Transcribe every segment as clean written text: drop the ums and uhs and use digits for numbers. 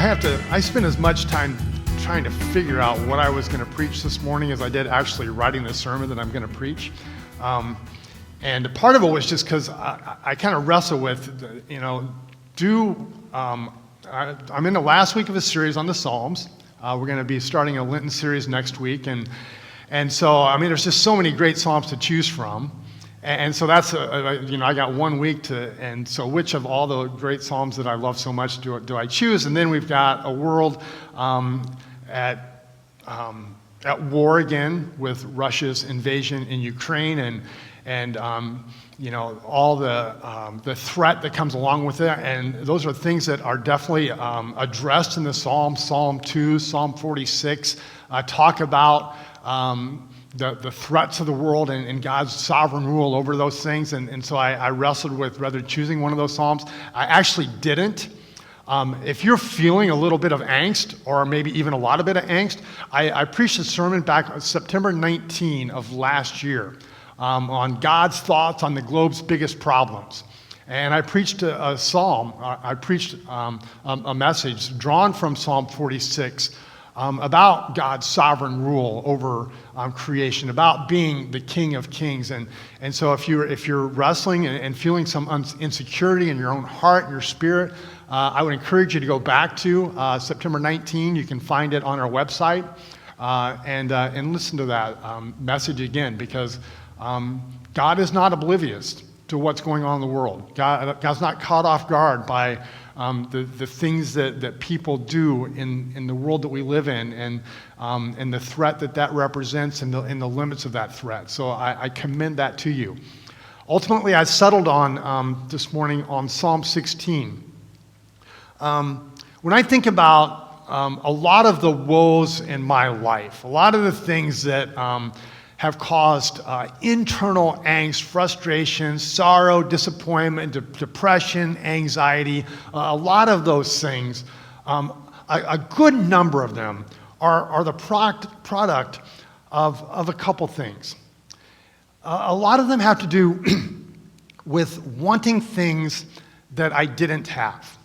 I spent as much time trying to figure out what I was going to preach this morning as I did actually writing the sermon that I'm going to preach. And part of it was just because I kind of wrestle with, I'm in the last week of a series on the Psalms. We're going to be starting a Lenten series next week. And so, there's just so many great Psalms to choose from. And so that's, I got 1 week and so which of all the great Psalms that I love so much do I choose? And then we've got a world at war again with Russia's invasion in Ukraine and all the threat that comes along with it. And those are things that are definitely addressed in the Psalms. Psalm 2, Psalm 46 talk about the threats of the world and God's sovereign rule over those things. And so I wrestled with whether choosing one of those Psalms. I actually didn't. If you're feeling a little bit of angst, or maybe even a lot of bit of angst, I preached a sermon back on September 19 of last year on God's thoughts on the globe's biggest problems. And I preached a psalm. I preached a message drawn from Psalm 46 about God's sovereign rule over creation, about being the King of Kings. And so if you're wrestling and feeling some insecurity in your own heart and your spirit, I would encourage you to go back to September 19. You can find it on our website and listen to that message again, because God is not oblivious to what's going on in the world. God's not caught off guard by the things that people do in the world that we live in, and the threat that represents and the limits of that threat. So I commend that to you. Ultimately, I settled on this morning on Psalm 16. When I think about a lot of the woes in my life, a lot of the things that have caused internal angst, frustration, sorrow, disappointment, depression, anxiety, a lot of those things, a good number of them are the product of a couple things. A lot of them have to do with wanting things that I didn't have.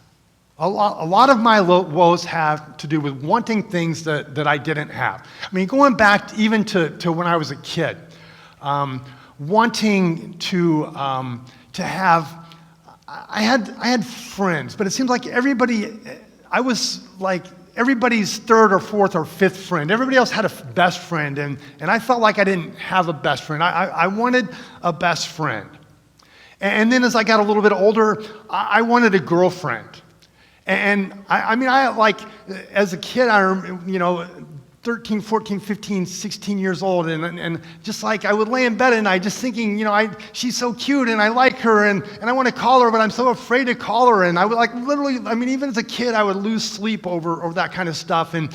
A lot of my woes have to do with wanting things that I didn't have. Going back even to when I was a kid, wanting to have, I had friends, but it seems like I was like everybody's third or fourth or fifth friend. Everybody else had a best friend, and I felt like I didn't have a best friend. I wanted a best friend. And then as I got a little bit older, I wanted a girlfriend. And I like, as a kid, 13, 14, 15, 16 years old, and just like I would lay in bed at night just thinking, she's so cute and I like her and I want to call her, but I'm so afraid to call her. And I would like literally, even as a kid, I would lose sleep over that kind of stuff. And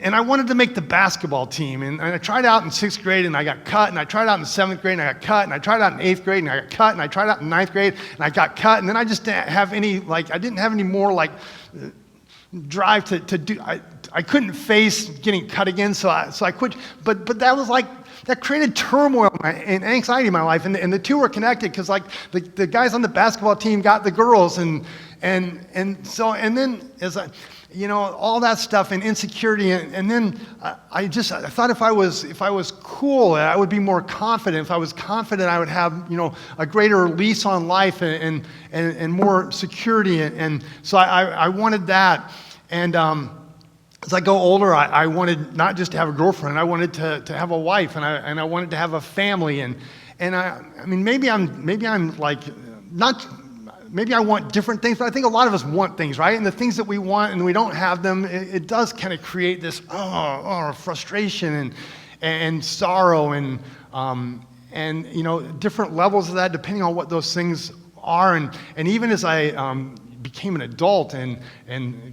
I wanted to make the basketball team. And I tried out in 6th grade and I got cut. And I tried out in 7th grade and I got cut. And I tried out in 8th grade and I got cut. And I tried out in 9th grade and I got cut. And then I just didn't have any, I didn't have any more drive to do. I couldn't face getting cut again, so I quit. But that was that created turmoil and anxiety in my life, and the two were connected because the guys on the basketball team got the girls, and then as all that stuff and insecurity, and then I thought if I was cool, I would be more confident. If I was confident, I would have a greater lease on life and more security, and so I wanted that. And as I go older, I wanted not just to have a girlfriend, I wanted to have a wife, and I wanted to have a family, and maybe I want different things, but I think a lot of us want things, right? And the things that we want and we don't have them, it does kind of create this frustration and sorrow and different levels of that depending on what those things are. And even as I became an adult and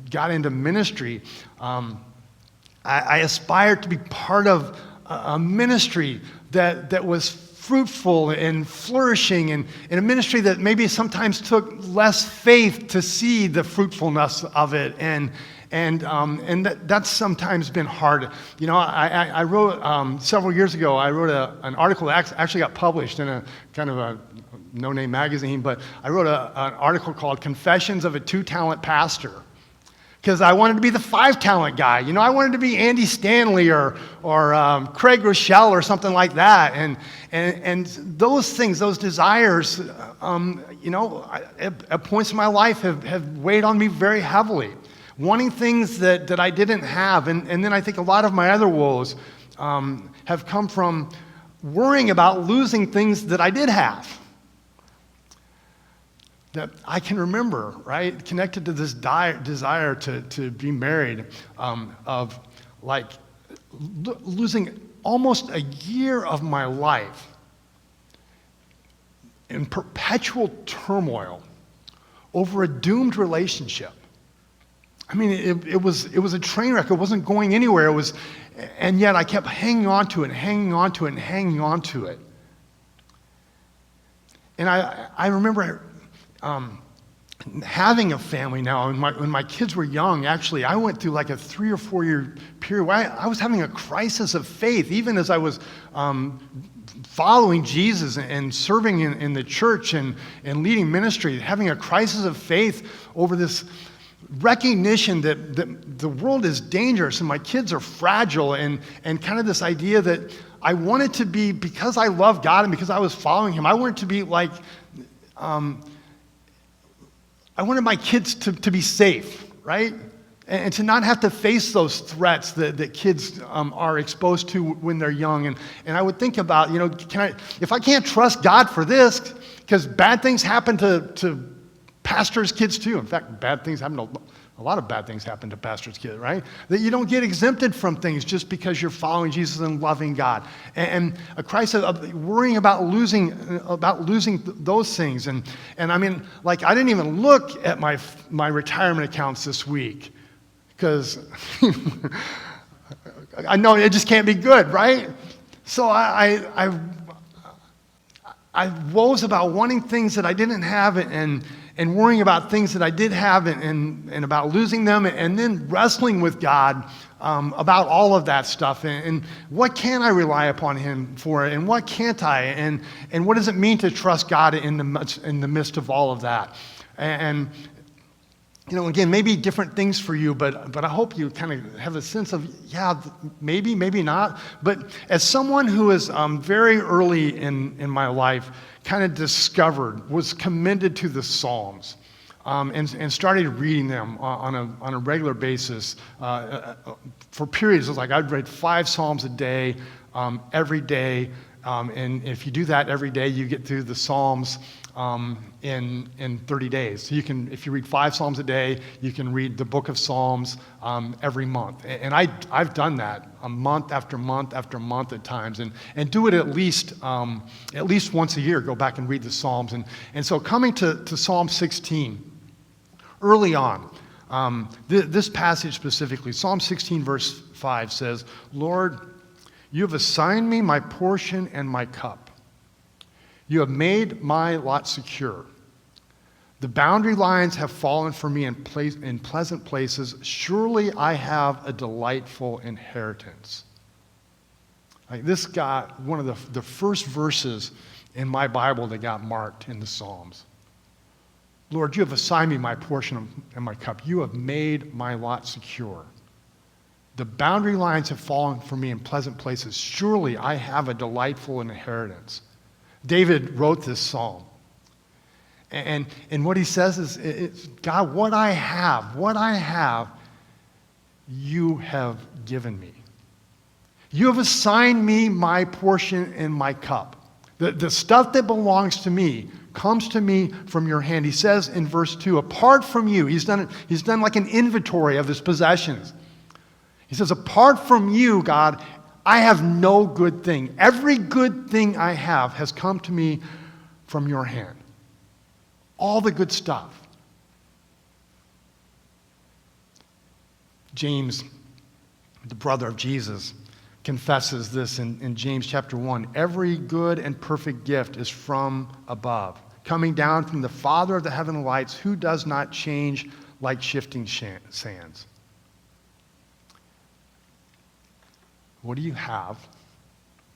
got into ministry, I aspired to be part of a ministry that was fruitful and flourishing, and in a ministry that maybe sometimes took less faith to see the fruitfulness of it, and that's sometimes been hard. I wrote several years ago. I wrote an article that actually got published in a kind of a no-name magazine, but I wrote an article called "Confessions of a Two-Talent Pastor." because I wanted to be the 5-talent guy. I wanted to be Andy Stanley or Craig Rochelle or something like that. And those things, those desires, at points in my life have weighed on me very heavily. Wanting things that I didn't have. And then I think a lot of my other woes have come from worrying about losing things that I did have. That I can remember, right? Connected to this desire to be married, of like losing almost a year of my life in perpetual turmoil over a doomed relationship. I mean, it was a train wreck. It wasn't going anywhere. And yet I kept hanging on to it, hanging on to it, and hanging on to it. And I remember having a family now. When my kids were young, actually, I went through like a 3 or 4 year period where I was having a crisis of faith, even as I was following Jesus and serving in the church and leading ministry, having a crisis of faith over this recognition that the world is dangerous and my kids are fragile, and kind of this idea that I wanted to be, because I love God and because I was following Him, I wanted to be like, I wanted my kids to be safe, right? And to not have to face those threats that kids are exposed to when they're young. And I would think about, if I can't trust God for this, because bad things happen to pastors' kids too. In fact, a lot of bad things happen to pastors' kids, right? That you don't get exempted from things just because you're following Jesus and loving God. And a crisis of worrying about losing those things. And I mean, like, I didn't even look at my retirement accounts this week because I know it just can't be good, right? So I woes about wanting things that I didn't have and worrying about things that I did have and about losing them, and then wrestling with God about all of that stuff, and what can I rely upon Him for, and what can't I, and what does it mean to trust God in the midst of all of that. And again, maybe different things for you, but I hope you kind of have a sense of, yeah, maybe not. But as someone who is very early in my life kind of was commended to the Psalms, and started reading them on a regular basis for periods. It was like I'd read 5 Psalms a day, every day, and if you do that every day, you get through the Psalms in 30 days. So if you read 5 Psalms a day, you can read the book of Psalms every month. And I've done that a month after month after month at times, and do it at least once a year. Go back and read the Psalms. And so coming to Psalm 16, early on, this passage specifically, Psalm 16 verse 5 says, "Lord, you have assigned me my portion and my cup. You have made my lot secure. The boundary lines have fallen for me in pleasant places. Surely I have a delightful inheritance." Like, this got one of the first verses in my Bible that got marked in the Psalms. Lord, you have assigned me my portion and my cup. You have made my lot secure. The boundary lines have fallen for me in pleasant places. Surely I have a delightful inheritance. David wrote this psalm. And what he says is, God, what I have, you have given me. You have assigned me my portion and my cup. The stuff that belongs to me comes to me from your hand. He says in verse 2, apart from you, he's done like an inventory of his possessions. He says, apart from you, God, I have no good thing. Every good thing I have has come to me from your hand. All the good stuff. James, the brother of Jesus, confesses this in James chapter 1. Every good and perfect gift is from above, coming down from the Father of the heavenly lights, who does not change like shifting sands. What do you have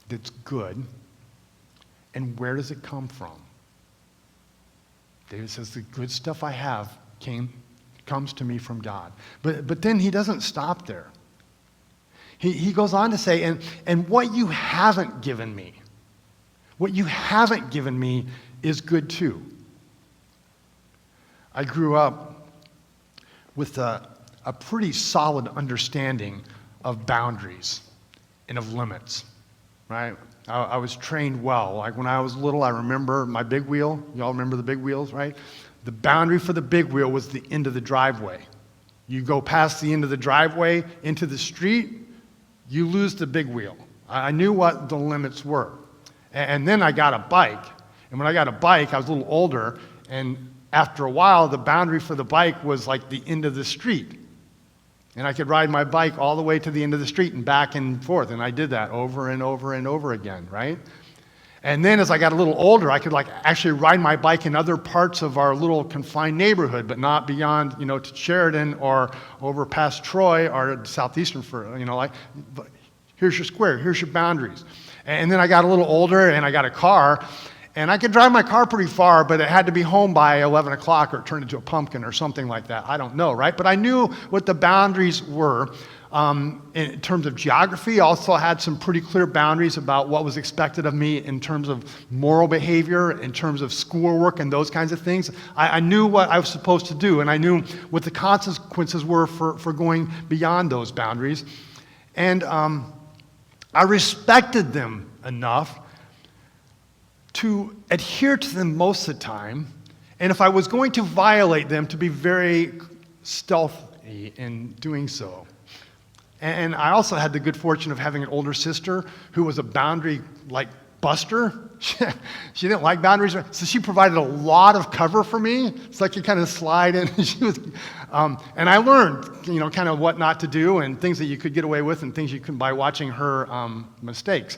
that's good, and where does it come from? David says, the good stuff I have comes to me from God. But then he doesn't stop there. He goes on to say, and what you haven't given me, is good too. I grew up with a pretty solid understanding of boundaries and of limits, right? I was trained well. Like when I was little, I remember my big wheel. Y'all remember the big wheels, right? The boundary for the big wheel was the end of the driveway. You go past the end of the driveway into the street, you lose the big wheel. I knew what the limits were. And then I got a bike. And when I got a bike, I was a little older, and after a while, the boundary for the bike was like the end of the street. And I could ride my bike all the way to the end of the street and back and forth. And I did that over and over and over again, right? And then as I got a little older, I could like actually ride my bike in other parts of our little confined neighborhood, but not beyond, to Sheridan or over past Troy or southeastern here's your square, here's your boundaries. And then I got a little older and I got a car, and I could drive my car pretty far, but it had to be home by 11 o'clock or it turned into a pumpkin or something like that. I don't know, right? But I knew what the boundaries were. In terms of geography, I also had some pretty clear boundaries about what was expected of me in terms of moral behavior, in terms of schoolwork and those kinds of things. I knew what I was supposed to do, and I knew what the consequences were for going beyond those boundaries. And I respected them enough to adhere to them most of the time, and if I was going to violate them, to be very stealthy in doing so. And I also had the good fortune of having an older sister who was a boundary buster. She didn't like boundaries, so she provided a lot of cover for me. So I could kind of slide in. And I learned, kind of what not to do and things that you could get away with and things you couldn't by watching her mistakes.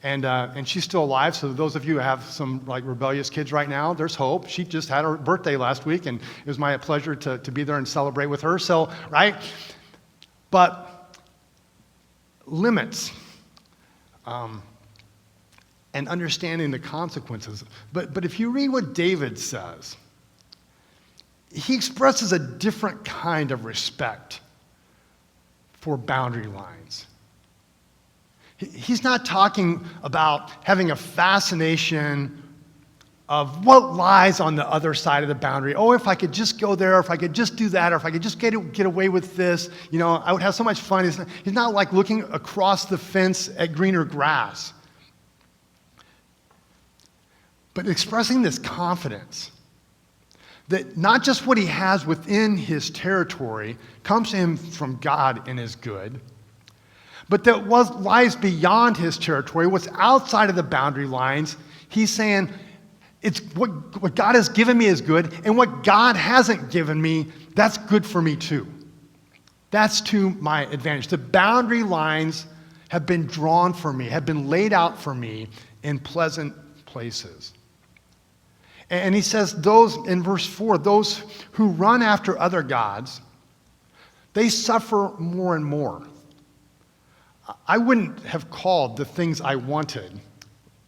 And she's still alive. So those of you who have some rebellious kids right now, there's hope. She just had her birthday last week, and it was my pleasure to be there and celebrate with her. So right, but limits. And understanding the consequences. But if you read what David says, he expresses a different kind of respect for boundary lines. He's not talking about having a fascination of what lies on the other side of the boundary. Oh, if I could just go there, or if I could just do that, or if I could just get away with this, I would have so much fun. He's not like looking across the fence at greener grass, but expressing this confidence that not just what he has within his territory comes to him from God and is good, but that what lies beyond his territory, what's outside of the boundary lines, he's saying, it's what God has given me is good, and what God hasn't given me, that's good for me too. That's to my advantage. The boundary lines have been drawn for me, have been laid out for me in pleasant places. And he says those, in verse 4, those who run after other gods, they suffer more and more. I wouldn't have called the things I wanted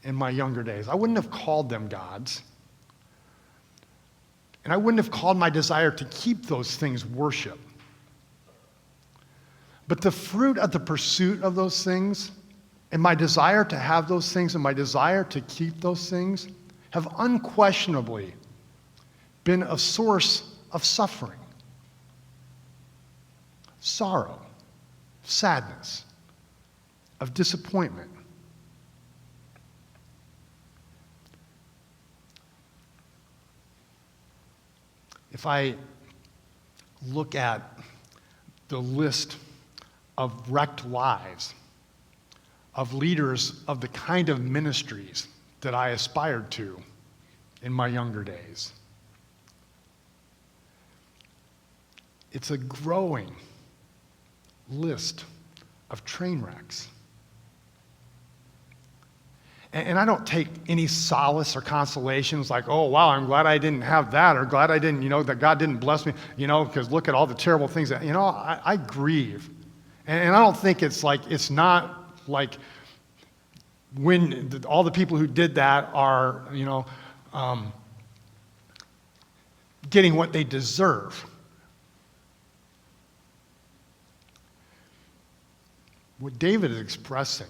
in my younger days, I wouldn't have called them gods. And I wouldn't have called my desire to keep those things worship. But the fruit of the pursuit of those things, and my desire to have those things, and my desire to keep those things, have unquestionably been a source of suffering, sorrow, sadness, of disappointment. If I look at the list of wrecked lives of leaders of the kind of ministries that I aspired to in my younger days, it's a growing list of train wrecks. And I don't take any solace or consolations like, oh, wow, I'm glad I didn't have that, or glad I didn't, that God didn't bless me, because look at all the terrible things that, I grieve. And I don't think it's not like when all the people who did that are, getting what they deserve. What David is expressing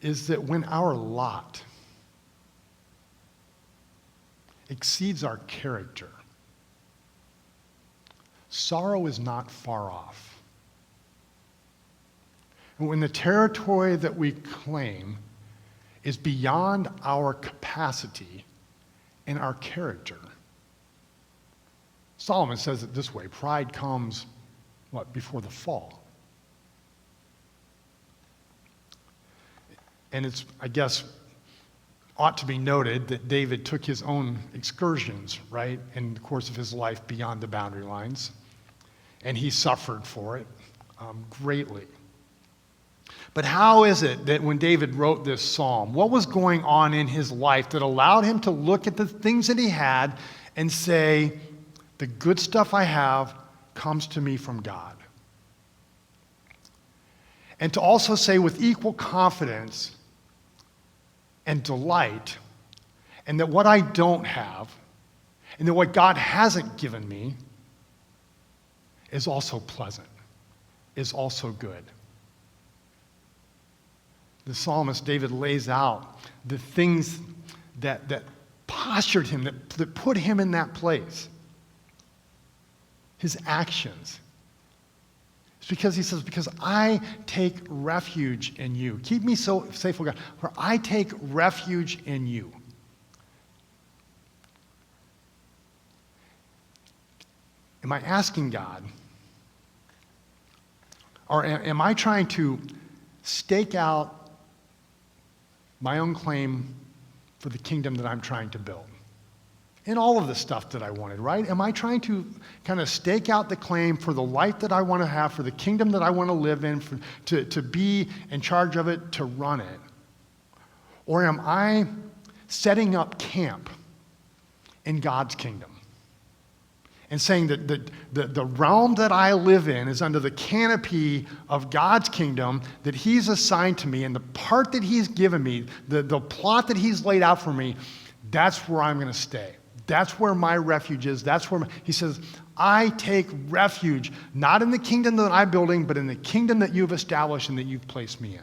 is that when our lot exceeds our character, sorrow is not far off. And when the territory that we claim is beyond our capacity and our character, Solomon says it this way: pride comes, before the fall. And it's, I guess, ought to be noted that David took his own excursions, right, in the course of his life beyond the boundary lines. And he suffered for it greatly. But how is it that when David wrote this psalm, what was going on in his life that allowed him to look at the things that he had and say, the good stuff I have comes to me from God? And to also say with equal confidence and delight, and that what I don't have, and that what God hasn't given me, is also pleasant, is also good. The psalmist David lays out the things that postured him, that put him in that place. His actions. It's because he says, because I take refuge in you. Keep me so safe, O God, for I take refuge in you. Am I asking God, or am I trying to stake out my own claim for the kingdom that I'm trying to build? In all of the stuff that I wanted, right? Am I trying to kind of stake out the claim for the life that I want to have, for the kingdom that I want to live in, to be in charge of it, to run it? Or am I setting up camp in God's kingdom and saying that the realm that I live in is under the canopy of God's kingdom that he's assigned to me, and the part that he's given me, the plot that he's laid out for me, that's where I'm going to stay. That's where my refuge is. He says, I take refuge, not in the kingdom that I'm building, but in the kingdom that you've established and that you've placed me in.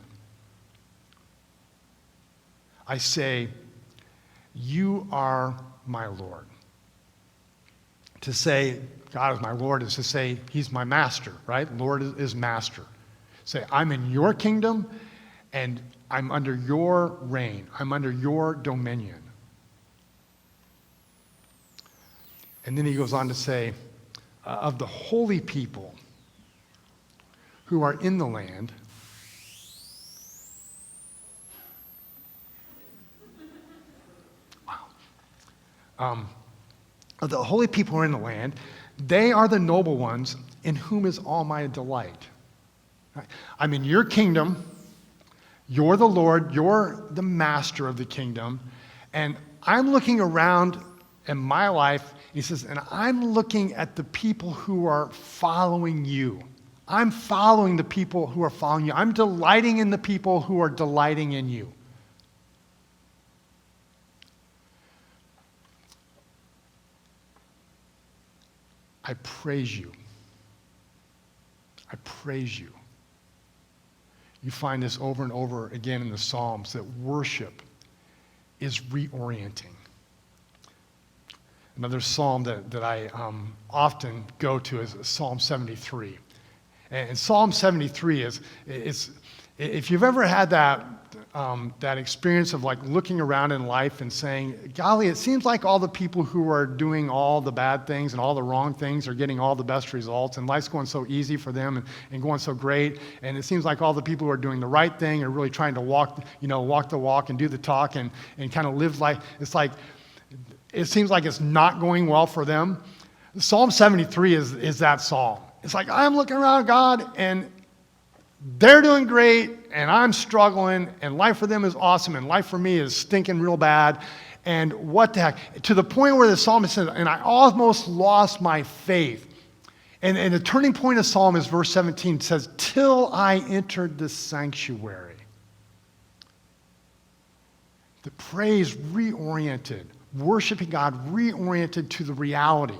I say, you are my Lord. To say God is my Lord is to say he's my master, right? Lord is master. Say, I'm in your kingdom and I'm under your reign. I'm under your dominion. And then he goes on to say, of the holy people who are in the land, of the holy people who are in the land, they are the noble ones in whom is all my delight. Right? I'm in your kingdom. You're the Lord. You're the master of the kingdom. And I'm looking around in my life, he says, and I'm looking at the people who are following you. I'm following the people who are following you. I'm delighting in the people who are delighting in you. I praise you. I praise you. You find this over and over again in the Psalms, that worship is reorienting. Another psalm that I often go to is Psalm 73. And Psalm 73 is if you've ever had that experience of like looking around in life and saying, golly, it seems like all the people who are doing all the bad things and all the wrong things are getting all the best results, and life's going so easy for them and going so great. And it seems like all the people who are doing the right thing are really trying to walk the walk and do the talk and kind of live life. It's like, it seems like it's not going well for them. Psalm 73 is that psalm. It's like, I'm looking around God and they're doing great and I'm struggling and life for them is awesome and life for me is stinking real bad. And what the heck? To the point where the psalmist says, and I almost lost my faith. And the turning point of Psalm is verse 17. It says, till I entered the sanctuary. The praise reoriented. Worshiping God reoriented to the reality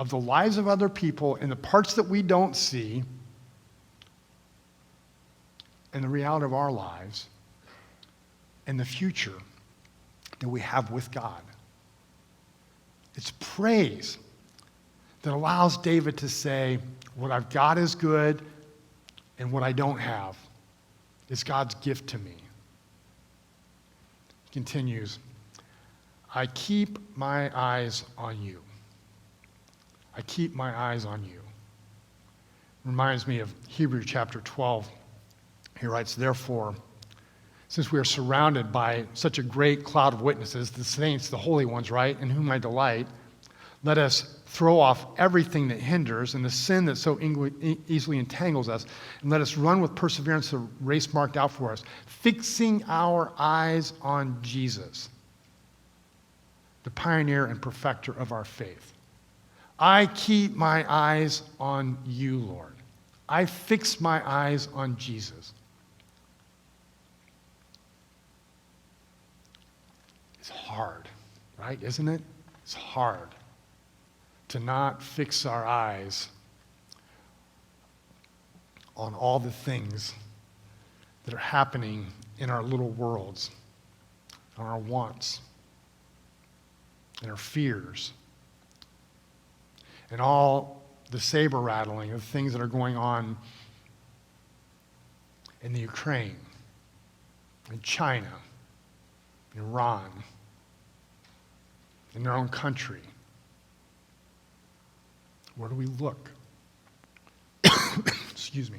of the lives of other people and the parts that we don't see and the reality of our lives and the future that we have with God. It's praise that allows David to say, what I've got is good, and what I don't have is God's gift to me. He continues, I keep my eyes on you. I keep my eyes on you. Reminds me of Hebrews chapter 12. He writes, therefore, since we are surrounded by such a great cloud of witnesses, the saints, the holy ones, right, in whom I delight, let us throw off everything that hinders and the sin that so easily entangles us, and let us run with perseverance the race marked out for us, fixing our eyes on Jesus, the pioneer and perfecter of our faith. I keep my eyes on you, Lord. I fix my eyes on Jesus. It's hard, right? Isn't it? It's hard to not fix our eyes on all the things that are happening in our little worlds, on our wants, and our fears, and all the saber rattling of things that are going on in the Ukraine, in China, in Iran, in their own country. Where do we look? Excuse me.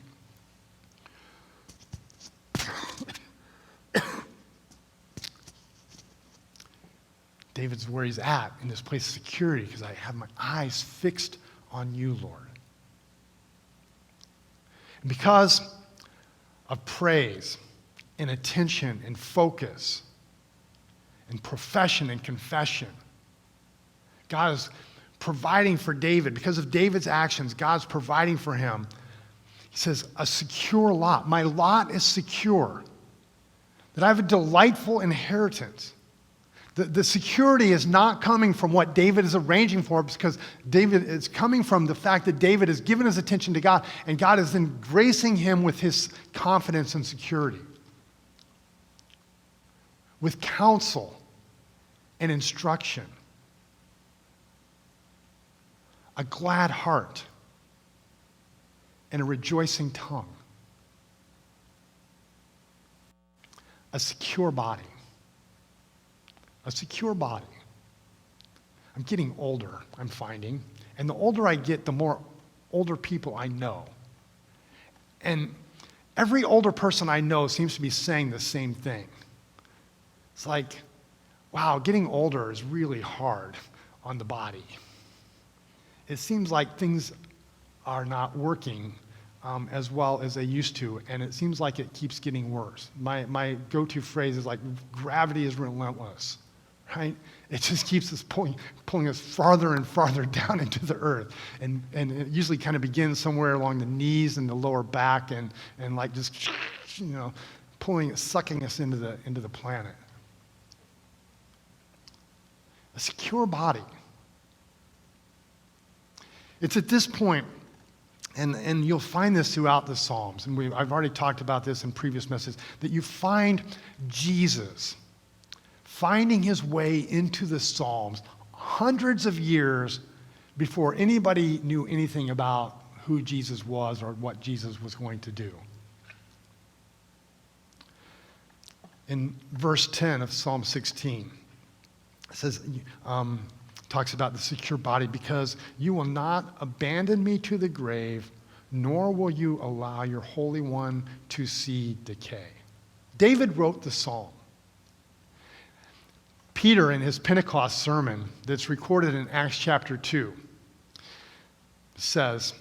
David's where he's at in this place of security because I have my eyes fixed on you, Lord. And because of praise and attention and focus and profession and confession, God is providing for David. Because of David's actions, God's providing for him. He says, a secure lot. My lot is secure. That I have a delightful inheritance. The security is not coming from what David is arranging for, because David is coming from the fact that David has given his attention to God, and God is then gracing him with his confidence and security, with counsel and instruction, a glad heart, and a rejoicing tongue, a secure body. A secure body. I'm getting older, I'm finding. And the older I get, the more older people I know. And every older person I know seems to be saying the same thing. It's like, wow, getting older is really hard on the body. It seems like things are not working as well as they used to, and it seems like it keeps getting worse. My go-to phrase is like, gravity is relentless. Right? It just keeps us pulling us farther and farther down into the earth. And it usually kind of begins somewhere along the knees and the lower back and like just, sucking us into the planet. A secure body. It's at this point, and you'll find this throughout the Psalms, and I've already talked about this in previous messages, that you find Jesus finding his way into the Psalms hundreds of years before anybody knew anything about who Jesus was or what Jesus was going to do. In verse 10 of Psalm 16, it says, talks about the secure body, because you will not abandon me to the grave, nor will you allow your Holy One to see decay. David wrote the psalm. Peter, in his Pentecost sermon that's recorded in Acts chapter 2, says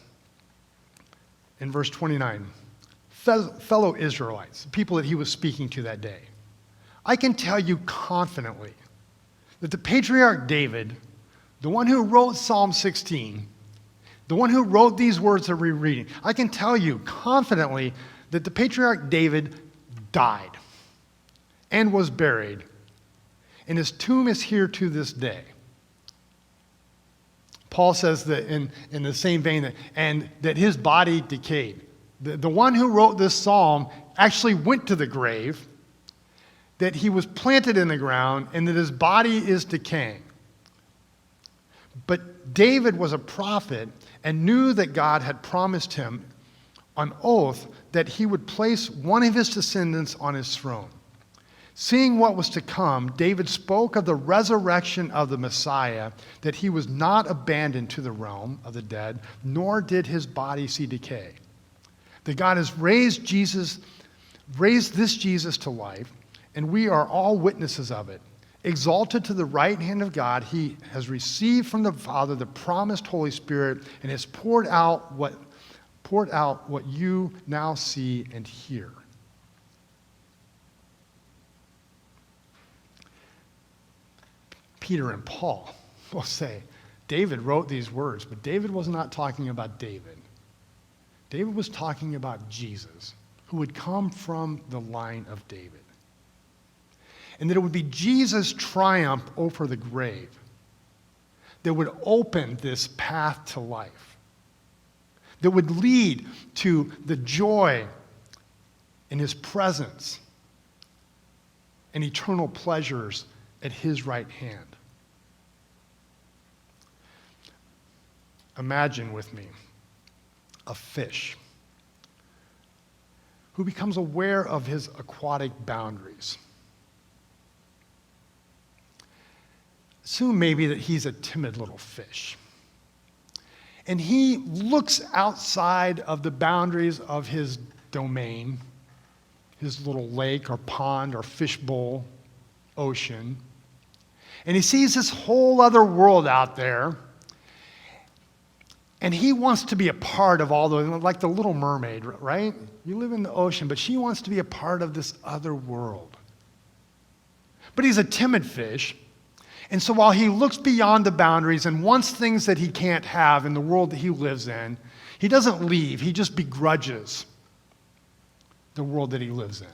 in verse 29, fellow Israelites, the people that he was speaking to that day, I can tell you confidently that the patriarch David, the one who wrote Psalm 16, the one who wrote these words that we're reading, I can tell you confidently that the patriarch David died and was buried, and his tomb is here to this day. Paul says that in the same vein that his body decayed. The one who wrote this psalm actually went to the grave, that he was planted in the ground, and that his body is decaying. But David was a prophet and knew that God had promised him on oath that he would place one of his descendants on his throne. Seeing what was to come, David spoke of the resurrection of the Messiah, that he was not abandoned to the realm of the dead, nor did his body see decay. That God has raised this Jesus to life, and we are all witnesses of it. Exalted to the right hand of God, he has received from the Father the promised Holy Spirit and has poured out what you now see and hear. Peter and Paul will say, David wrote these words, but David was not talking about David. David was talking about Jesus, who would come from the line of David. And that it would be Jesus' triumph over the grave that would open this path to life, that would lead to the joy in his presence and eternal pleasures at his right hand. Imagine with me a fish who becomes aware of his aquatic boundaries. Assume maybe that he's a timid little fish. And he looks outside of the boundaries of his domain, his little lake or pond or fishbowl, ocean. And he sees this whole other world out there. And he wants to be a part of all those, like the Little Mermaid, right? You live in the ocean, but she wants to be a part of this other world. But he's a timid fish. And so while he looks beyond the boundaries and wants things that he can't have in the world that he lives in, he doesn't leave. He just begrudges the world that he lives in.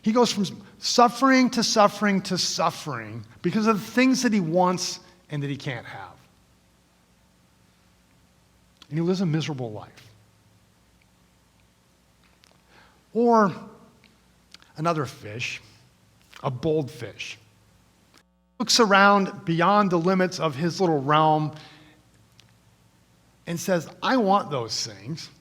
He goes from suffering to suffering to suffering because of the things that he wants and that he can't have. And he lives a miserable life. Or another fish, a bold fish, looks around beyond the limits of his little realm and says, I want those things,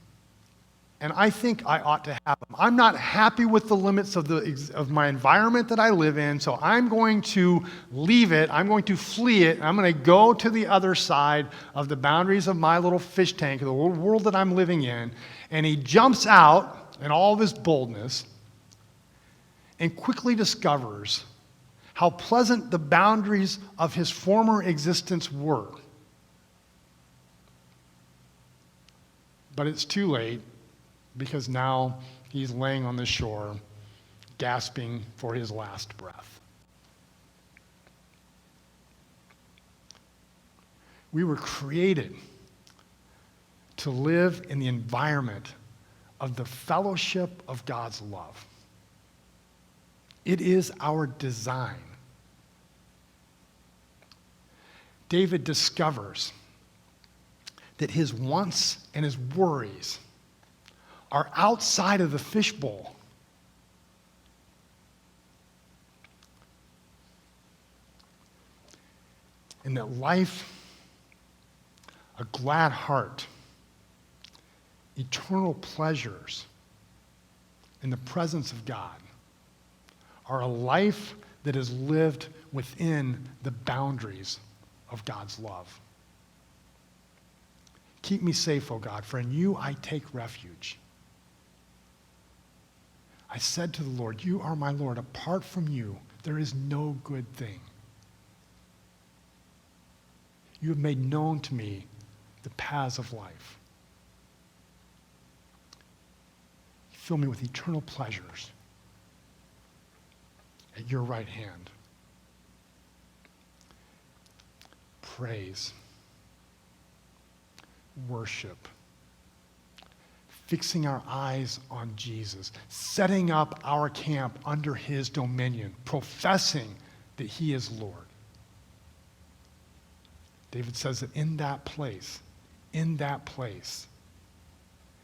and I think I ought to have them. I'm not happy with the limits of my environment that I live in, so I'm going to leave it, I'm going to flee it, and I'm going to go to the other side of the boundaries of my little fish tank, the little world that I'm living in, and he jumps out in all of his boldness and quickly discovers how pleasant the boundaries of his former existence were. But it's too late, because now he's laying on the shore, gasping for his last breath. We were created to live in the environment of the fellowship of God's love. It is our design. David discovers that his wants and his worries are outside of the fishbowl. And that life, a glad heart, eternal pleasures in the presence of God are a life that is lived within the boundaries of God's love. Keep me safe, O God, for in you I take refuge. I said to the Lord, you are my Lord. Apart from you, there is no good thing. You have made known to me the paths of life. You fill me with eternal pleasures at your right hand. Praise, worship, fixing our eyes on Jesus, setting up our camp under his dominion, professing that he is Lord. David says that in that place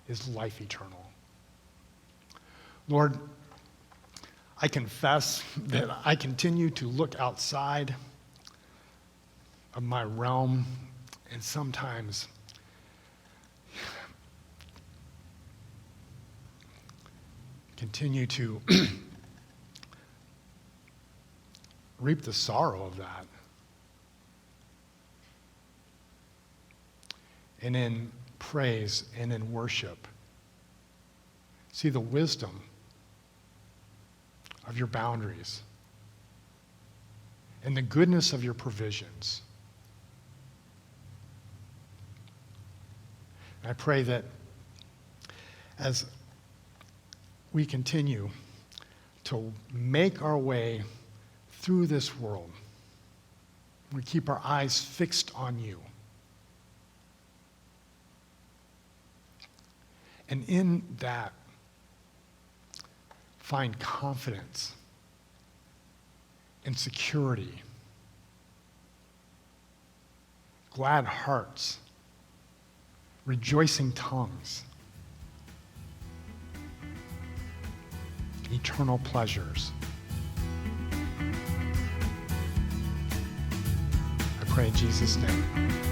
is life eternal. Lord, I confess that I continue to look outside of my realm and sometimes continue to reap the sorrow of that. And in praise and in worship, see the wisdom of your boundaries and the goodness of your provisions. And I pray that as we continue to make our way through this world, we keep our eyes fixed on you. And in that, find confidence and security, glad hearts, rejoicing tongues, eternal pleasures. I pray in Jesus' name.